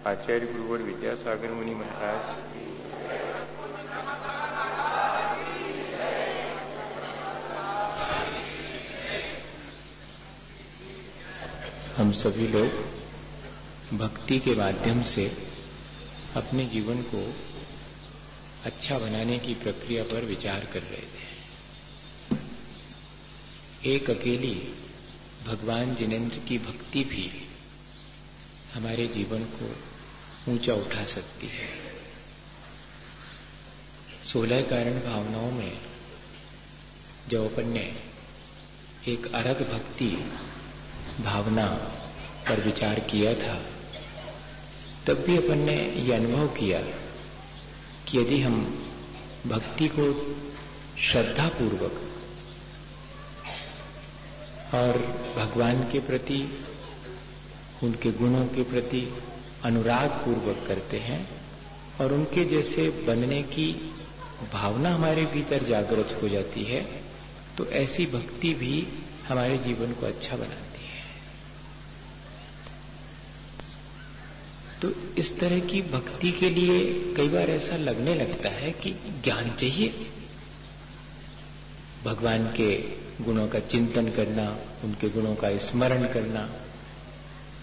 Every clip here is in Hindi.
आचार्य गुरुवर विद्यासागर मुनि महाराज, हम सभी लोग भक्ति के माध्यम से अपने जीवन को अच्छा बनाने की प्रक्रिया पर विचार कर रहे थे। एक अकेली भगवान जिनेंद्र की भक्ति भी हमारे जीवन को ऊंचा उठा सकती है। 16 कारण भावनाओं में जब अपन ने एक अरग भक्ति भावना पर विचार किया था, तब भी अपन ने यह अनुभव किया कि यदि हम भक्ति को श्रद्धा पूर्वक और भगवान के प्रति, उनके गुणों के प्रति अनुराग पूर्वक करते हैं और उनके जैसे बनने की भावना हमारे भीतर जागृत हो जाती है, तो ऐसी भक्ति भी हमारे जीवन को अच्छा बनाती है। तो इस तरह की भक्ति के लिए कई बार ऐसा लगने लगता है कि ज्ञान चाहिए, भगवान के गुणों का चिंतन करना, उनके गुणों का स्मरण करना,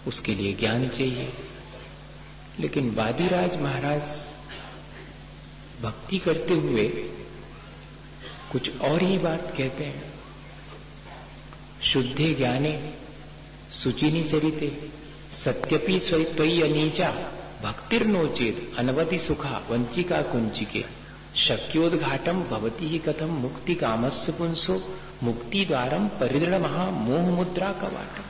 उसके लिए ज्ञान चाहिए। लेकिन वादिराज महाराज भक्ति करते हुए कुछ और ही बात कहते हैं। शुद्धे ज्ञाने सुचिनी चरिते सत्यपि स्वयं अनीचा भक्तिर्नोचेत अनवधि सुखा वंचिका कुंचिके शक्योद्घाटम भवती ही कथम मुक्ति कामस्य पुंसो मुक्ति द्वारम परिदृढ़ महा मोह मुद्रा कवाटम।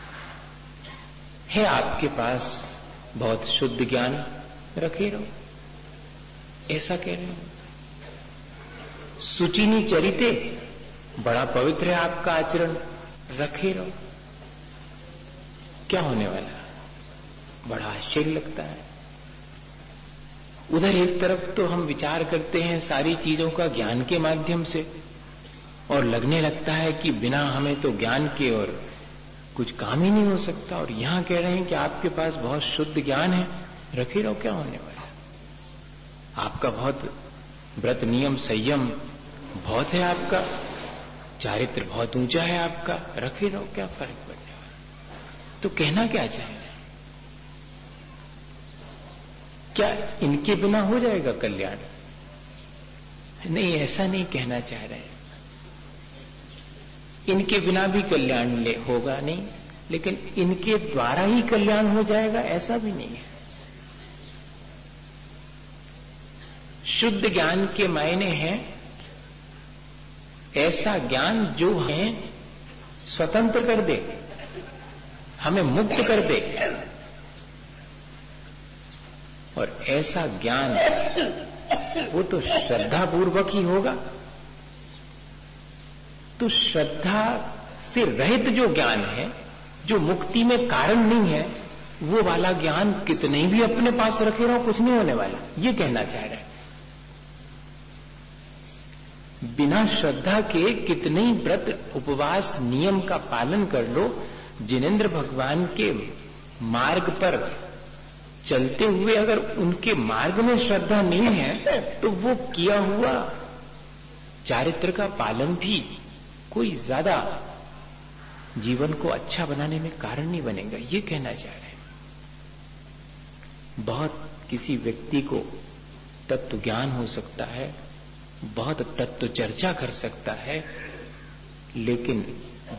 है आपके पास बहुत शुद्ध ज्ञान, रखे रहो, ऐसा कह रहे हो। सुचिनी चरिते, बड़ा पवित्र है आपका आचरण, रखे रहो। क्या होने वाला? बड़ा आश्चर्य लगता है। उधर एक तरफ तो हम विचार करते हैं सारी चीजों का ज्ञान के माध्यम से, और लगने लगता है कि बिना हमें तो ज्ञान के और कुछ काम ही नहीं हो सकता। और यहां कह रहे हैं कि आपके पास बहुत शुद्ध ज्ञान है, रखे रहो। क्या होने वाला? आपका बहुत व्रत नियम संयम बहुत है, आपका चारित्र बहुत ऊंचा है आपका, रखे रहो, क्या फर्क पड़ने वाला? तो कहना क्या चाह रहे हैं? क्या इनके बिना हो जाएगा कल्याण? नहीं, ऐसा नहीं कहना चाह रहे हैं। इनके बिना भी कल्याण होगा नहीं, लेकिन इनके द्वारा ही कल्याण हो जाएगा, ऐसा भी नहीं है। शुद्ध ज्ञान के मायने हैं ऐसा ज्ञान जो हमें स्वतंत्र कर दे, हमें मुक्त कर दे। और ऐसा ज्ञान वो तो श्रद्धा पूर्वक ही होगा। तो श्रद्धा से रहित जो ज्ञान है, जो मुक्ति में कारण नहीं है, वो वाला ज्ञान कितने भी अपने पास रखे रहो, कुछ नहीं होने वाला। ये कहना चाह रहे हैं। बिना श्रद्धा के कितने ही व्रत उपवास नियम का पालन कर लो, जिनेंद्र भगवान के मार्ग पर चलते हुए अगर उनके मार्ग में श्रद्धा नहीं है, तो वो किया हुआ चारित्र का पालन भी कोई ज्यादा जीवन को अच्छा बनाने में कारण नहीं बनेगा। ये कहना चाह रहे हैं। बहुत किसी व्यक्ति को तत्व ज्ञान हो सकता है, बहुत तत्व चर्चा कर सकता है, लेकिन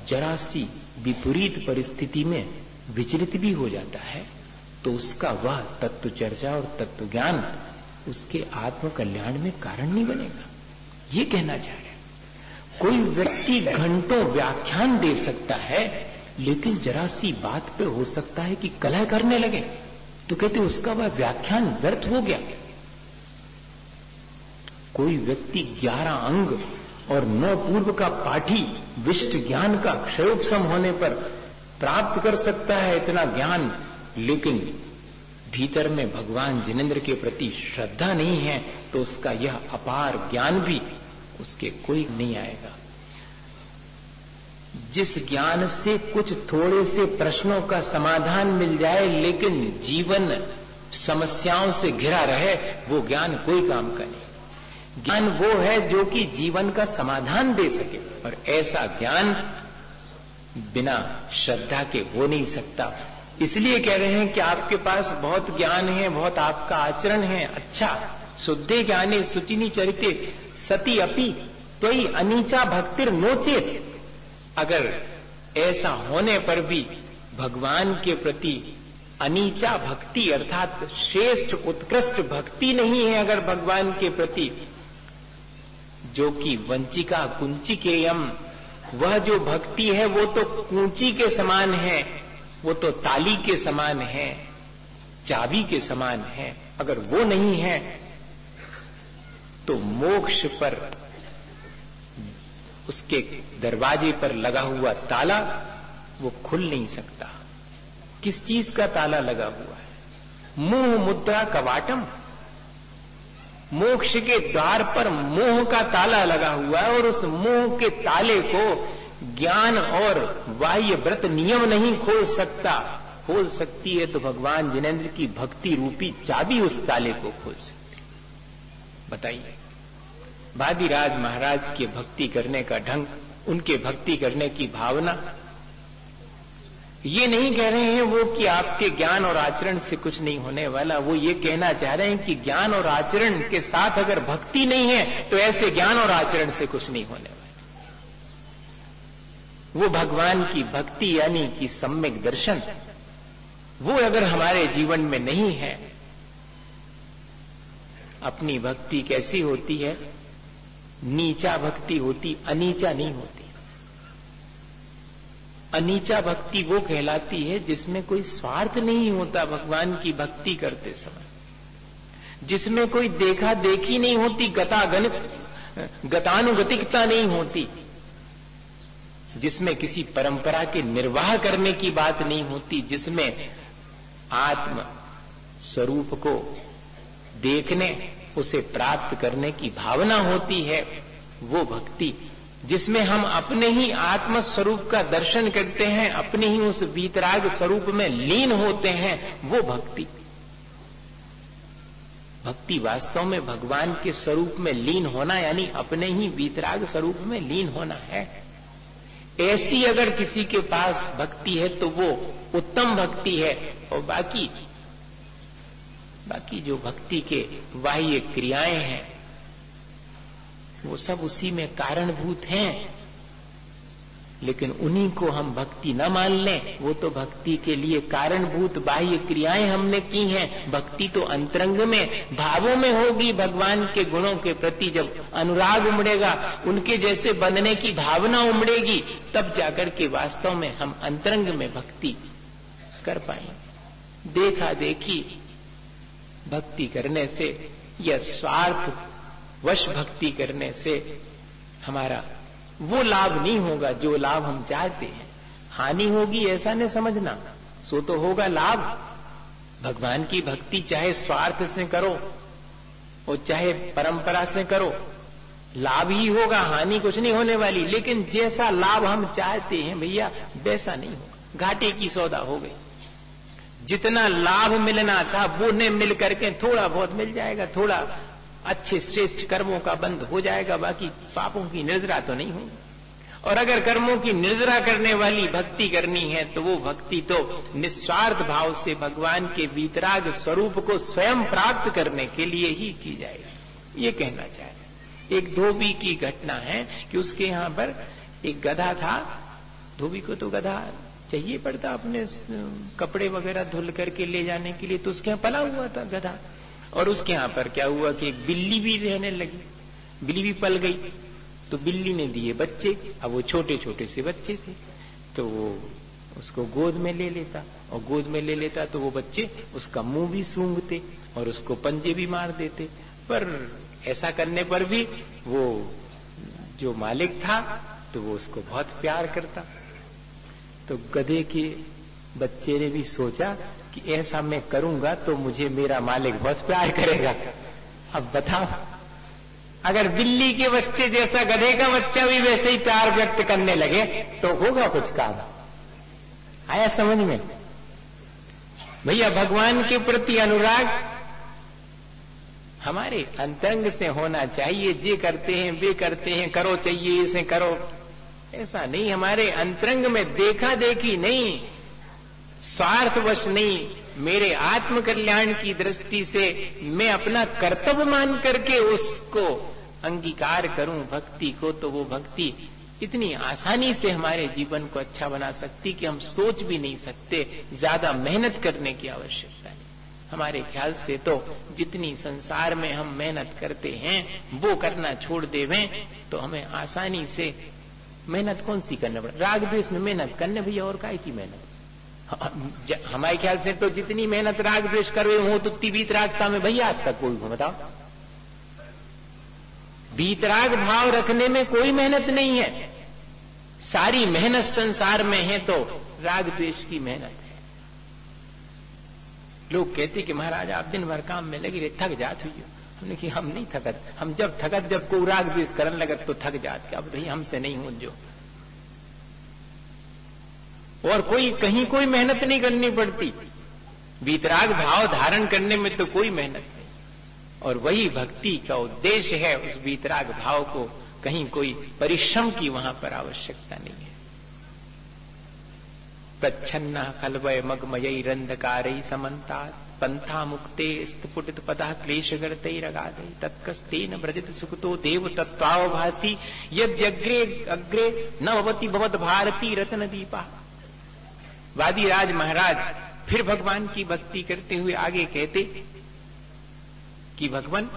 जरा सी विपरीत परिस्थिति में विचलित भी हो जाता है, तो उसका वह तत्व चर्चा और तत्व ज्ञान उसके आत्म कल्याण में कारण नहीं बनेगा। ये कहना चाह रहे हैं। कोई व्यक्ति घंटों व्याख्यान दे सकता है, लेकिन जरा सी बात पे हो सकता है कि कलह करने लगे, तो कहते उसका वह व्याख्यान व्यर्थ हो गया। कोई व्यक्ति 11 अंग और 9 पूर्व का पाठी विशिष्ट ज्ञान का क्षयोपशम होने पर प्राप्त कर सकता है इतना ज्ञान, लेकिन भीतर में भगवान जिनेंद्र के प्रति श्रद्धा नहीं है, तो उसका यह अपार ज्ञान भी उसके कोई नहीं आएगा। जिस ज्ञान से कुछ थोड़े से प्रश्नों का समाधान मिल जाए, लेकिन जीवन समस्याओं से घिरा रहे, वो ज्ञान कोई काम का नहीं। ज्ञान वो है जो कि जीवन का समाधान दे सके, और ऐसा ज्ञान बिना श्रद्धा के हो नहीं सकता। इसलिए कह रहे हैं कि आपके पास बहुत ज्ञान है, बहुत आपका आचरण है अच्छा, शुद्धे ज्ञाने शुचिनी चरिते सती अपि त्वयि अनीचा भक्तिर नोचेत। अगर ऐसा होने पर भी भगवान के प्रति अनीचा भक्ति अर्थात श्रेष्ठ उत्कृष्ट भक्ति नहीं है, अगर भगवान के प्रति, जो कि वंचिका कुंचिकेयम, वह जो भक्ति है वो तो कूंची के समान है, वो तो ताली के समान है, चाबी के समान है। अगर वो नहीं है तो मोक्ष पर उसके दरवाजे पर लगा हुआ ताला वो खुल नहीं सकता। किस चीज का ताला लगा हुआ है? मोह मुद्रा कवाटम, मोक्ष के द्वार पर मोह का ताला लगा हुआ है, और उस मोह के ताले को ज्ञान और बाह्य व्रत नियम नहीं खोल सकता। खोल सकती है तो भगवान जिनेंद्र की भक्ति रूपी चाबी उस ताले को खोल सकती। बताइए, वादिराज महाराज के भक्ति करने का ढंग, उनके भक्ति करने की भावना, ये नहीं कह रहे हैं वो कि आपके ज्ञान और आचरण से कुछ नहीं होने वाला। वो ये कहना चाह रहे हैं कि ज्ञान और आचरण के साथ अगर भक्ति नहीं है तो ऐसे ज्ञान और आचरण से कुछ नहीं होने वाला। वो भगवान की भक्ति यानी कि सम्यक दर्शन, वो अगर हमारे जीवन में नहीं है, अपनी भक्ति कैसी होती है? नीचा भक्ति होती, अनीचा नहीं होती। अनीचा भक्ति वो कहलाती है जिसमें कोई स्वार्थ नहीं होता भगवान की भक्ति करते समय, जिसमें कोई देखा देखी नहीं होती, गतानुगतिकता नहीं होती, जिसमें किसी परंपरा के निर्वाह करने की बात नहीं होती, जिसमें आत्म स्वरूप को देखने, उसे प्राप्त करने की भावना होती है, वो भक्ति, जिसमें हम अपने ही आत्म स्वरूप का दर्शन करते हैं, अपने ही उस वीतराग स्वरूप में लीन होते हैं, वो भक्ति। भक्ति वास्तव में भगवान के स्वरूप में लीन होना यानी अपने ही वीतराग स्वरूप में लीन होना है। ऐसी अगर किसी के पास भक्ति है तो वो उत्तम भक्ति है, और बाकी जो भक्ति के बाह्य क्रियाएं हैं वो सब उसी में कारणभूत हैं, लेकिन उन्हीं को हम भक्ति न मान लें। वो तो भक्ति के लिए कारणभूत बाह्य क्रियाएं हमने की हैं। भक्ति तो अंतरंग में, भावों में होगी। भगवान के गुणों के प्रति जब अनुराग उमड़ेगा, उनके जैसे बनने की भावना उमड़ेगी, तब जाकर के वास्तव में हम अंतरंग में भक्ति कर पाएंगे। देखा देखी भक्ति करने से या स्वार्थ वश भक्ति करने से हमारा वो लाभ नहीं होगा जो लाभ हम चाहते हैं। हानि होगी ऐसा नहीं समझना, सो तो होगा लाभ। भगवान की भक्ति चाहे स्वार्थ से करो और चाहे परंपरा से करो, लाभ ही होगा, हानि कुछ नहीं होने वाली। लेकिन जैसा लाभ हम चाहते हैं भैया वैसा नहीं होगा, घाटे की सौदा हो गई। जितना लाभ मिलना था वो ने मिल करके थोड़ा बहुत मिल जाएगा, थोड़ा अच्छे श्रेष्ठ कर्मों का बंद हो जाएगा, बाकी पापों की निर्जरा तो नहीं होगी। और अगर कर्मों की निर्जरा करने वाली भक्ति करनी है तो वो भक्ति तो निस्वार्थ भाव से भगवान के वीतराग स्वरूप को स्वयं प्राप्त करने के लिए ही की जाएगी, ये कहना चाह रहे। एक धोबी की घटना है कि उसके यहाँ पर एक गधा था। धोबी को तो गधा चाहिए पड़ता अपने कपड़े वगैरह धुल करके ले जाने के लिए, तो उसके यहाँ पला हुआ था गधा। और उसके यहाँ पर क्या हुआ कि एक बिल्ली भी रहने लगी, बिल्ली भी पल गई। तो बिल्ली ने दिए बच्चे, अब वो छोटे छोटे से बच्चे थे, तो वो उसको गोद में ले लेता, और गोद में ले लेता तो वो बच्चे उसका मुंह भी सूंघते और उसको पंजे भी मार देते। पर ऐसा करने पर भी वो जो मालिक था तो वो उसको बहुत प्यार करता। तो गधे के बच्चे ने भी सोचा कि ऐसा मैं करूंगा तो मुझे मेरा मालिक बहुत प्यार करेगा। अब बताओ, अगर बिल्ली के बच्चे जैसा गधे का बच्चा भी वैसे ही प्यार व्यक्त करने लगे तो होगा कुछ काम। आया समझ में? भैया भगवान के प्रति अनुराग हमारे अंतरंग से होना चाहिए। जे करते हैं वे करते हैं, करो चाहिए इसे करो, ऐसा नहीं। हमारे अंतरंग में देखा देखी नहीं, स्वार्थवश नहीं, मेरे आत्म कल्याण की दृष्टि से मैं अपना कर्तव्य मान करके उसको अंगीकार करूं भक्ति को, तो वो भक्ति इतनी आसानी से हमारे जीवन को अच्छा बना सकती कि हम सोच भी नहीं सकते। ज्यादा मेहनत करने की आवश्यकता नहीं। हमारे ख्याल से तो जितनी संसार में हम मेहनत करते हैं वो करना छोड़ देवें तो हमें आसानी से मेहनत कौन सी करना पड़े। राग द्वेष में मेहनत करने भैया, और काय की मेहनत। हमारे ख्याल से तो जितनी मेहनत राग द्वेष कर रहे हो तो वीतरागता में भैया आज तक कोई बताओ। वीतराग भाव रखने में कोई मेहनत नहीं है। सारी मेहनत संसार में है तो राग द्वेष की मेहनत है। लोग कहते कि महाराज आप दिन भर काम में लगी रहे, थक जात हुई। हमने कि हम नहीं थकत, हम जब थकत जब को राग द्वेष करने लगत तो थक जात। अब भैया हमसे नहीं हो जो, और कोई कहीं कोई मेहनत नहीं करनी पड़ती। वीतराग भाव धारण करने में तो कोई मेहनत नहीं, और वही भक्ति का उद्देश्य है। उस वीतराग भाव को कहीं कोई परिश्रम की वहां पर आवश्यकता नहीं है। प्रच्छन्न खलवय मगमयी रंधकारई समन्तात् पंथा मुक्ते स्फुटित पदा क्लेशगर्तई रगादई तत्कस्तेन व्रजित सुखतो देव तत्वावभासी यद्यग्रे अग्रे न भवति भवद भारती रत्न दीपा। वादिराज महाराज फिर भगवान की भक्ति करते हुए आगे कहते कि भगवान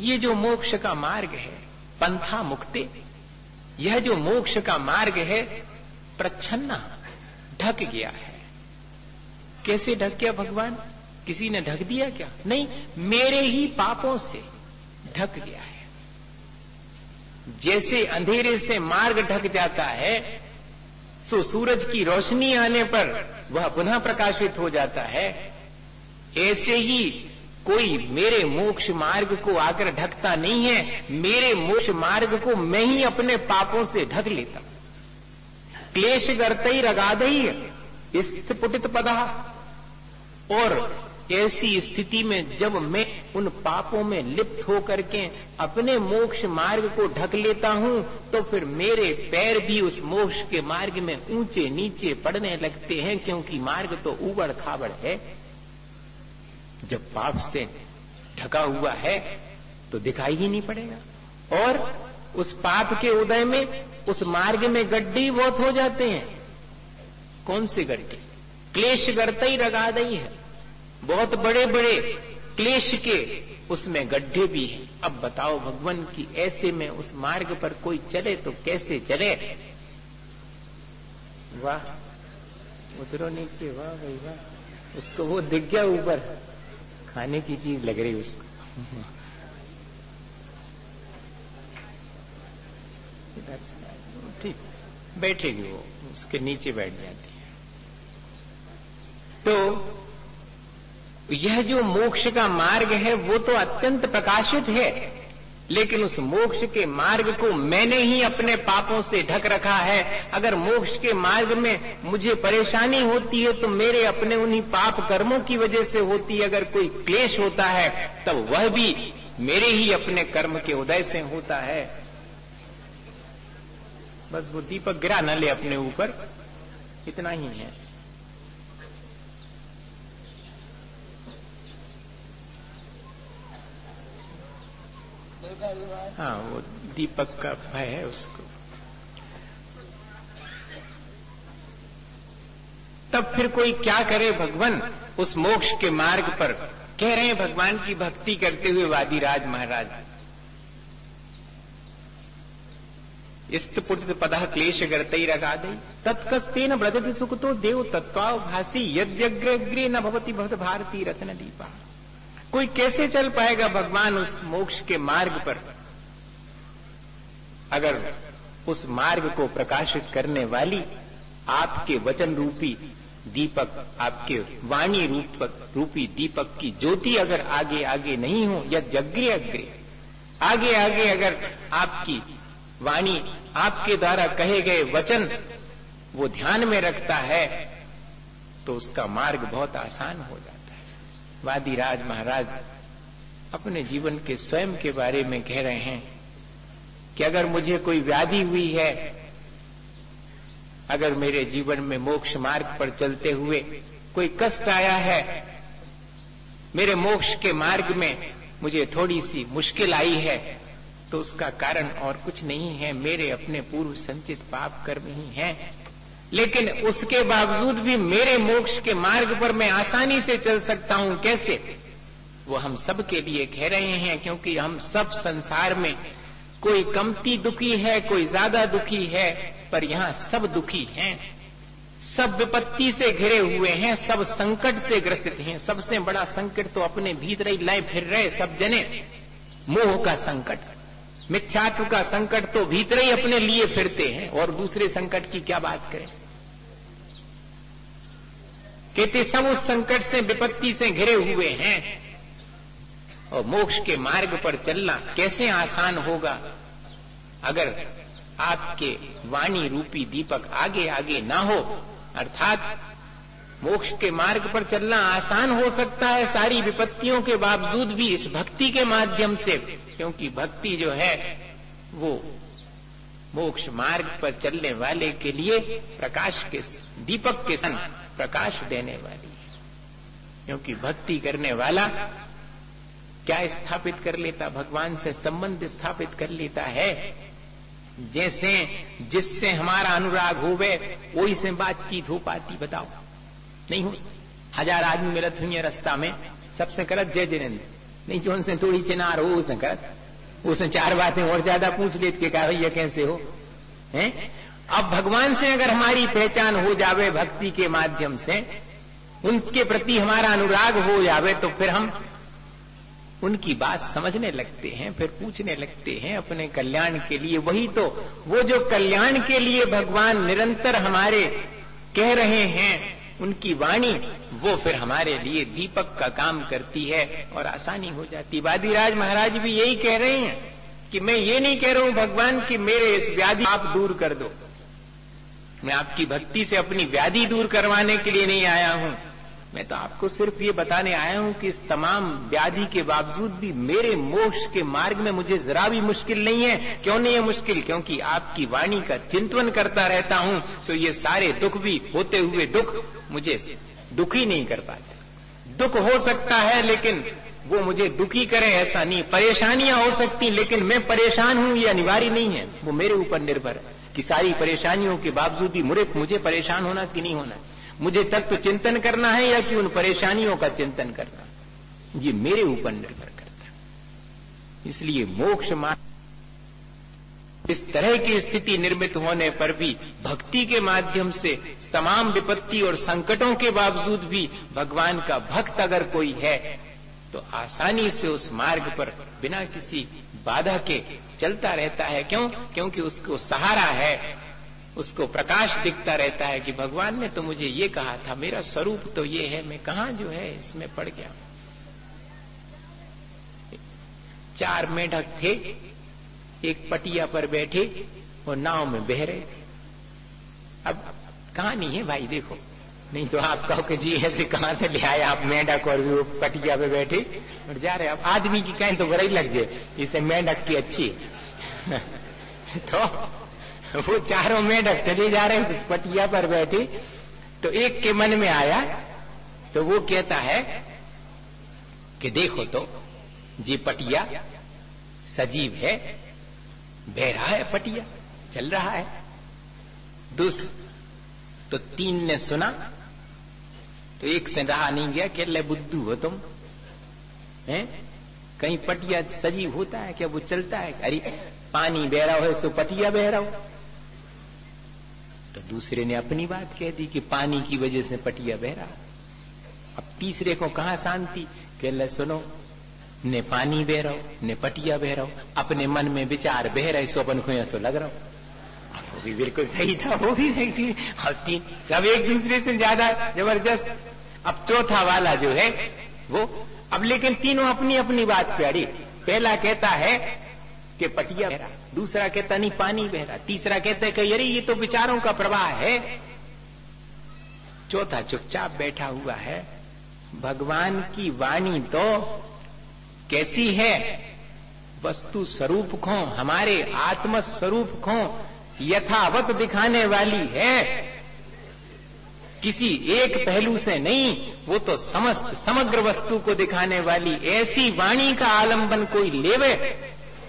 ये जो मोक्ष का मार्ग है, पंथा मुक्ते, यह जो मोक्ष का मार्ग है प्रच्छन्ना, ढक गया है। कैसे ढक गया भगवान? किसी ने ढक दिया क्या? नहीं, मेरे ही पापों से ढक गया है। जैसे अंधेरे से मार्ग ढक जाता है सो सूरज की रोशनी आने पर वह पुनः प्रकाशित हो जाता है, ऐसे ही कोई मेरे मोक्ष मार्ग को आकर ढकता नहीं है। मेरे मोक्ष मार्ग को मैं ही अपने पापों से ढक लेता। क्लेश गर्तई रगादई स्फुटित पदा, और ऐसी स्थिति में जब मैं उन पापों में लिप्त होकर के अपने मोक्ष मार्ग को ढक लेता हूं तो फिर मेरे पैर भी उस मोक्ष के मार्ग में ऊंचे नीचे पड़ने लगते हैं, क्योंकि मार्ग तो ऊबड़ खाबड़ है। जब पाप से ढका हुआ है तो दिखाई ही नहीं पड़ेगा, और उस पाप के उदय में उस मार्ग में गड्ढे बहुत हो जाते हैं। कौन से गड्ढे? क्लेश गर्तई रगादई है, बहुत बड़े बड़े क्लेश के उसमें गड्ढे भी हैं। अब बताओ भगवान की ऐसे में उस मार्ग पर कोई चले तो कैसे चले? वाह, उतरो नीचे, वाह भाई वाह। उसको वो दिख गया ऊपर, खाने की चीज लग रही उसको। ठीक, बैठेगी वो, उसके नीचे बैठ जाती है। तो यह जो मोक्ष का मार्ग है वो तो अत्यंत प्रकाशित है, लेकिन उस मोक्ष के मार्ग को मैंने ही अपने पापों से ढक रखा है। अगर मोक्ष के मार्ग में मुझे परेशानी होती है तो मेरे अपने उन्हीं पाप कर्मों की वजह से होती है। अगर कोई क्लेश होता है तब वह भी मेरे ही अपने कर्म के उदय से होता है। बस वो दीपक गिरा न ले अपने ऊपर, इतना ही है। हाँ, वो दीपक का भय है उसको। तब फिर कोई क्या करे भगवान उस मोक्ष के मार्ग पर? कह रहे हैं भगवान की भक्ति करते हुए वादिराज महाराज, स्तपुटित पदः क्लेश गर्तई रगादई तत्कस्तेन व्रजति सुखतो देव तत्वावभासी यद्यग्रे न भवति भवत भारती रत्न दीपा। कोई कैसे चल पाएगा भगवान उस मोक्ष के मार्ग पर, अगर उस मार्ग को प्रकाशित करने वाली आपके वचन रूपी दीपक, आपके वाणी रूपी दीपक की ज्योति अगर आगे आगे नहीं हो, या जग्रे अग्रे आगे आगे अगर आपकी वाणी, आपके द्वारा कहे गए वचन वो ध्यान में रखता है, तो उसका मार्ग बहुत आसान हो जाता है। वादिराज महाराज अपने जीवन के स्वयं के बारे में कह रहे हैं कि अगर मुझे कोई व्याधि हुई है, अगर मेरे जीवन में मोक्ष मार्ग पर चलते हुए कोई कष्ट आया है, मेरे मोक्ष के मार्ग में मुझे थोड़ी सी मुश्किल आई है, तो उसका कारण और कुछ नहीं है, मेरे अपने पूर्व संचित पाप कर्म ही हैं। लेकिन उसके बावजूद भी मेरे मोक्ष के मार्ग पर मैं आसानी से चल सकता हूं। कैसे? वो हम सब के लिए कह रहे हैं, क्योंकि हम सब संसार में कोई कमती दुखी है, कोई ज्यादा दुखी है, पर यहाँ सब दुखी हैं, सब विपत्ति से घिरे हुए हैं, सब संकट से ग्रसित हैं। सबसे बड़ा संकट तो अपने भीतर ही लाए फिर रहे सब जने, मोह का संकट, मिथ्यात्व का संकट तो भीतर ही अपने लिए फिरते हैं, और दूसरे संकट की क्या बात करें। कहते सब उस संकट से, विपत्ति से घिरे हुए हैं, और मोक्ष के मार्ग पर चलना कैसे आसान होगा अगर आपके वाणी रूपी दीपक आगे आगे ना हो। अर्थात मोक्ष के मार्ग पर चलना आसान हो सकता है सारी विपत्तियों के बावजूद भी इस भक्ति के माध्यम से, क्योंकि भक्ति जो है वो मोक्ष मार्ग पर चलने वाले के लिए प्रकाश के दीपक के सन प्रकाश देने वाली है। क्योंकि भक्ति करने वाला क्या स्थापित कर लेता? भगवान से संबंध स्थापित कर लेता है। जैसे जिससे हमारा अनुराग होवे वही से बातचीत हो पाती, बताओ? नहीं हो। 1000 आदमी मिलत हुई है रास्ता में, सबसे करत जय जिनेन्द्र, नहीं जो उनसे थोड़ी चिनार हो उसे करत, उसने 4 बातें और ज्यादा पूछ लेते कि क्या भैया कैसे हो हैं। अब भगवान से अगर हमारी पहचान हो जावे भक्ति के माध्यम से, उनके प्रति हमारा अनुराग हो जावे, तो फिर हम उनकी बात समझने लगते हैं, फिर पूछने लगते हैं अपने कल्याण के लिए। वही तो वो जो कल्याण के लिए भगवान निरंतर हमारे कह रहे हैं, उनकी वाणी वो फिर हमारे लिए दीपक का काम करती है और आसानी हो जाती। वादिराज महाराज भी यही कह रहे हैं कि मैं ये नहीं कह रहा हूं भगवान कि मेरे इस व्याधि आप दूर कर दो, मैं आपकी भक्ति से अपनी व्याधि दूर करवाने के लिए नहीं आया हूं। मैं तो आपको सिर्फ ये बताने आया हूं कि इस तमाम व्याधि के बावजूद भी मेरे मोक्ष के मार्ग में मुझे जरा भी मुश्किल नहीं है। क्यों नहीं है मुश्किल? क्योंकि आपकी वाणी का चिंतन करता रहता हूं, सो ये सारे दुख भी होते हुए दुख मुझे दुखी नहीं कर पाते। दुख हो सकता है लेकिन वो मुझे दुखी करे ऐसा नहीं। परेशानियां हो सकती लेकिन मैं परेशान हूं ये अनिवार्य नहीं है, वो मेरे ऊपर निर्भर है कि सारी परेशानियों के बावजूद भी मुझे परेशान होना कि नहीं होना, मुझे तत्व चिंतन करना है या कि उन परेशानियों का चिंतन करना, ये मेरे ऊपर निर्भर करता है। इसलिए मोक्ष मार्ग इस तरह की स्थिति निर्मित होने पर भी भक्ति के माध्यम से तमाम विपत्ति और संकटों के बावजूद भी भगवान का भक्त अगर कोई है तो आसानी से उस मार्ग पर बिना किसी बाधा के चलता रहता है। क्यों? क्योंकि उसको सहारा है, उसको प्रकाश दिखता रहता है कि भगवान ने तो मुझे ये कहा था, मेरा स्वरूप तो ये है, मैं कहां जो है इसमें पड़ गया। 4 मेढक थे, एक पटिया पर बैठे और नाव में बह रहे थे। अब कहानी है भाई, देखो, नहीं तो आप कहो कि जी ऐसे कहां से ले आए आप मेढक और वो पटिया पे बैठे और जा रहे। अब आदमी की कहें तो बुराई लग जाए, इसे मेढक की अच्छी तो वो चारों मेढक चले जा रहे हैं उस पटिया पर बैठे। तो एक के मन में आया तो वो कहता है कि देखो तो जी पटिया सजीव है, बह रहा है, पटिया चल रहा है। दूसरा तो 3 ने सुना तो एक से रहा नहीं गया, कह ले बुद्धू हो तुम हैं, कहीं पटिया सजीव होता है क्या, वो चलता है? अरे पानी बह रहा हो सो पटिया बह रहा हो। तो दूसरे ने अपनी बात कह दी कि पानी की वजह से पटिया बह रहा। अब तीसरे को कहां शांति, कह ले सुनो, ने पानी बह रहा हो ने पटिया बह रहा हो, अपने मन में विचार बह रहे सो अपन को ऐसा लग रहा हो। वो भी बिल्कुल सही था, वो भी नहीं थी। और 3 सब एक दूसरे से ज्यादा जबरदस्त। अब चौथा वाला जो है वो, अब लेकिन तीनों अपनी अपनी बात पे अड़ी। पहला कहता है कि पटिया बह रहा, दूसरा कहता नहीं पानी बह रहा, तीसरा कहता है कि अरे ये तो विचारों का प्रवाह है। चौथा चुपचाप बैठा हुआ है। भगवान की वाणी तो कैसी है? वस्तु स्वरूप को, हमारे आत्म स्वरूप को यथावत दिखाने वाली है, किसी एक पहलू से नहीं, वो तो समस्त समग्र वस्तु को दिखाने वाली ऐसी वाणी का आलंबन कोई लेवे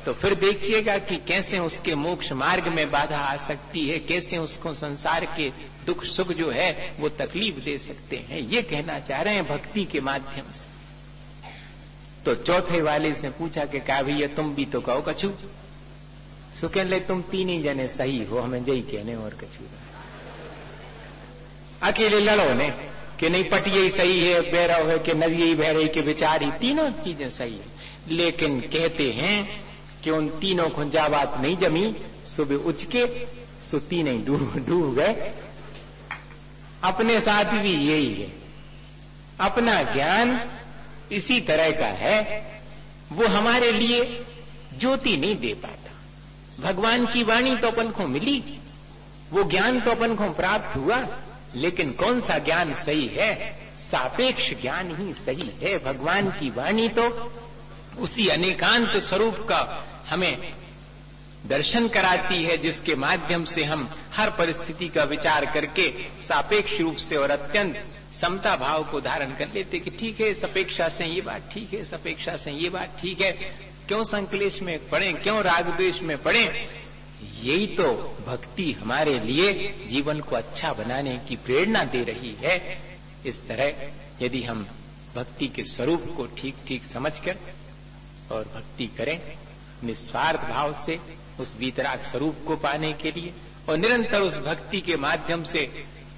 तो फिर देखिएगा कि कैसे उसके मोक्ष मार्ग में बाधा आ सकती है, कैसे उसको संसार के दुख सुख जो है वो तकलीफ दे सकते हैं। ये कहना चाह रहे हैं भक्ति के माध्यम से। तो चौथे वाले से पूछा कि क्या भैया तुम भी तो कहो कछु? सो कह ले तुम तीन ही जने सही हो, हमें जई कहने और कछु अकेले लड़ो ने कि नहीं पटिया ही सही है, बैरव है कि नदिया ही बह रही के विचार ही, तीनों चीजें सही है। लेकिन कहते हैं कि उन तीनों को जा बात नहीं जमी, सुबह उच के सो तीनों ही डूब गए। अपने साथ भी यही है, अपना ज्ञान इसी तरह का है, वो हमारे लिए ज्योति नहीं दे पाता। भगवान की वाणी तो अपन को मिली, वो ज्ञान तो अपन को प्राप्त हुआ, लेकिन कौन सा ज्ञान सही है? सापेक्ष ज्ञान ही सही है। भगवान की वाणी तो उसी अनेकांत स्वरूप का हमें दर्शन कराती है, जिसके माध्यम से हम हर परिस्थिति का विचार करके सापेक्ष रूप से और अत्यंत समता भाव को धारण कर लेते कि ठीक है, सपेक्षा से ये बात ठीक है, सपेक्षा से ये बात ठीक है, क्यों संकलेश में पड़े, क्यों राग द्वेष में पड़े। यही तो भक्ति हमारे लिए जीवन को अच्छा बनाने की प्रेरणा दे रही है। इस तरह यदि हम भक्ति के स्वरूप को ठीक ठीक समझकर और भक्ति करें निस्वार्थ भाव से उस वीतराग स्वरूप को पाने के लिए, और निरंतर उस भक्ति के माध्यम से,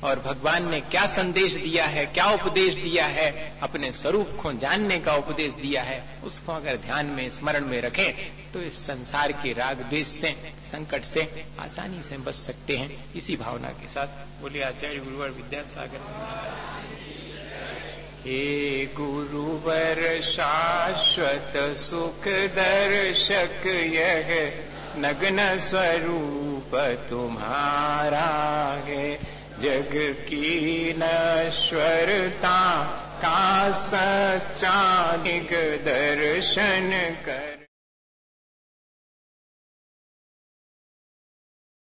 और भगवान ने क्या संदेश दिया है, क्या उपदेश दिया है, अपने स्वरूप को जानने का उपदेश दिया है, उसको अगर ध्यान में स्मरण में रखें तो इस संसार के राग द्वेष से, संकट से आसानी से बच सकते हैं। इसी भावना के साथ बोले आचार्य गुरुवर विद्यासागर। हे गुरुवर शाश्वत सुख दर्शक, यह नग्न स्वरूप तुम्हारा है, जग की नश्वरता का सच्चा दिग्दर्शन कर।